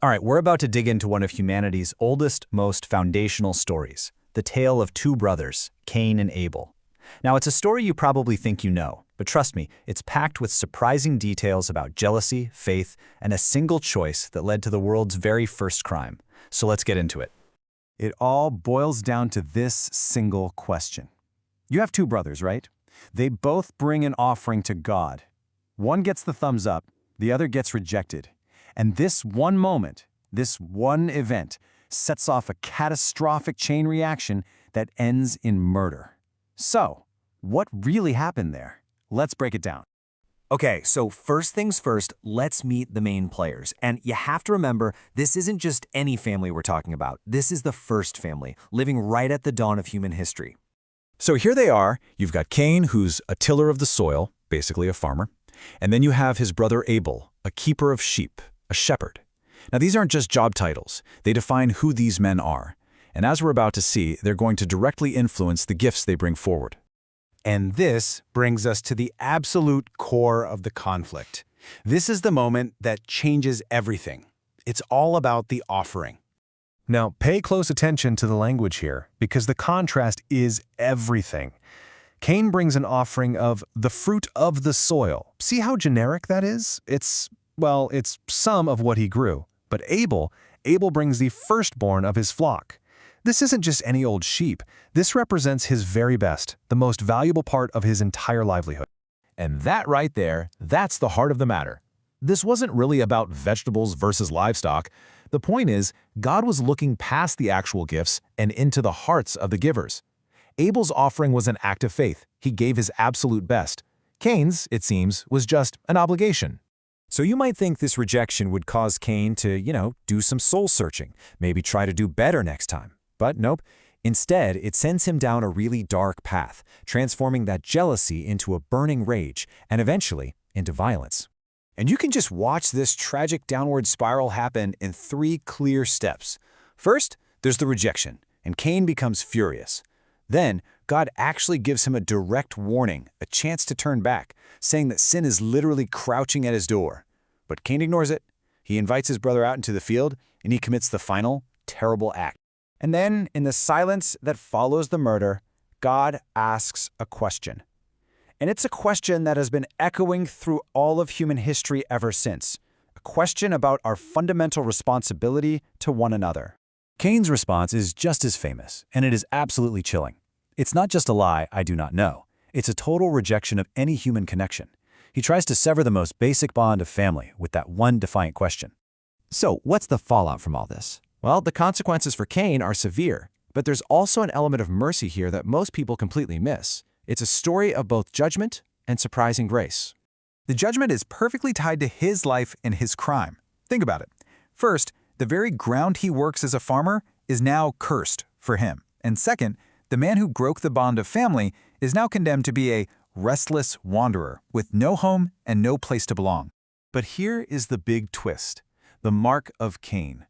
All right, we're about to dig into one of humanity's oldest, most foundational stories, the tale of two brothers, Cain and Abel. Now, it's a story you probably think you know, but trust me, it's packed with surprising details about jealousy, faith, and a single choice that led to the world's very first crime. So let's get into it. It all boils down to this single question. You have two brothers, right? They both bring an offering to God. One gets the thumbs up, the other gets rejected. And this one moment, this one event, sets off a catastrophic chain reaction that ends in murder. So, what really happened there? Let's break it down. Okay, so first things first, let's meet the main players. And you have to remember, this isn't just any family we're talking about. This is the first family, living right at the dawn of human history. So here they are. You've got Cain, who's a tiller of the soil, basically a farmer. And then you have his brother Abel, a keeper of sheep, a shepherd. Now, these aren't just job titles. They define who these men are. And as we're about to see, they're going to directly influence the gifts they bring forward. And this brings us to the absolute core of the conflict. This is the moment that changes everything. It's all about the offering. Now, pay close attention to the language here, because the contrast is everything. Cain brings an offering of the fruit of the soil. See how generic that is? It's some of what he grew. But Abel brings the firstborn of his flock. This isn't just any old sheep. This represents his very best, the most valuable part of his entire livelihood. And that right there, that's the heart of the matter. This wasn't really about vegetables versus livestock. The point is, God was looking past the actual gifts and into the hearts of the givers. Abel's offering was an act of faith. He gave his absolute best. Cain's, it seems, was just an obligation. So you might think this rejection would cause Cain to, do some soul searching, maybe try to do better next time. But nope. Instead, it sends him down a really dark path, transforming that jealousy into a burning rage and eventually into violence. And you can just watch this tragic downward spiral happen in 3 clear steps. First, there's the rejection, and Cain becomes furious. Then, God actually gives him a direct warning, a chance to turn back, saying that sin is literally crouching at his door. But Cain ignores it. He invites his brother out into the field, and he commits the final, terrible act. And then, in the silence that follows the murder, God asks a question. And it's a question that has been echoing through all of human history ever since. A question about our fundamental responsibility to one another. Cain's response is just as famous, and it is absolutely chilling. It's not just a lie, I do not know. It's a total rejection of any human connection. He tries to sever the most basic bond of family with that one defiant question. So what's the fallout from all this? Well, the consequences for Cain are severe, but there's also an element of mercy here that most people completely miss. It's a story of both judgment and surprising grace. The judgment is perfectly tied to his life and his crime. Think about it. First, the very ground he works as a farmer is now cursed for him. And second, the man who broke the bond of family is now condemned to be a restless wanderer with no home and no place to belong. But here is the big twist, the mark of Cain.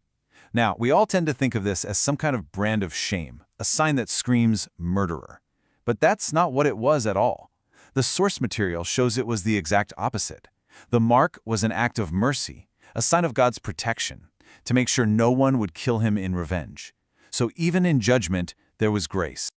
Now, we all tend to think of this as some kind of brand of shame, a sign that screams murderer. But that's not what it was at all. The source material shows it was the exact opposite. The mark was an act of mercy, a sign of God's protection, to make sure no one would kill him in revenge. So even in judgment, there was grace.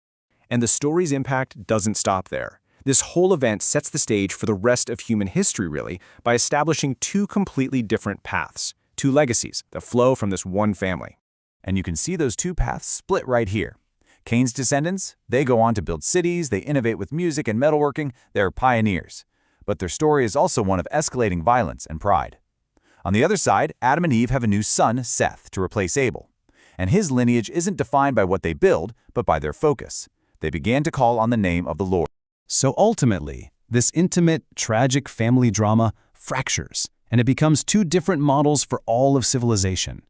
And the story's impact doesn't stop there. This whole event sets the stage for the rest of human history, really, by establishing 2 completely different paths, 2 legacies that flow from this one family. And you can see those 2 paths split right here. Cain's descendants, they go on to build cities, they innovate with music and metalworking, they're pioneers. But their story is also one of escalating violence and pride. On the other side, Adam and Eve have a new son, Seth, to replace Abel. And his lineage isn't defined by what they build, but by their focus. They began to call on the name of the Lord. So ultimately, this intimate, tragic family drama fractures, and it becomes 2 different models for all of civilization.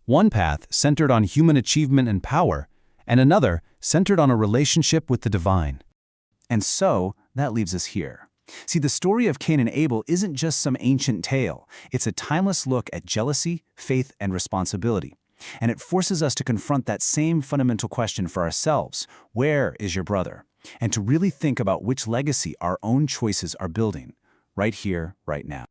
One path centered on human achievement and power, and another centered on a relationship with the divine. And so, that leaves us here. See, the story of Cain and Abel isn't just some ancient tale. It's a timeless look at jealousy, faith, and responsibility. And it forces us to confront that same fundamental question for ourselves: where is your brother? And to really think about which legacy our own choices are building, right here, right now.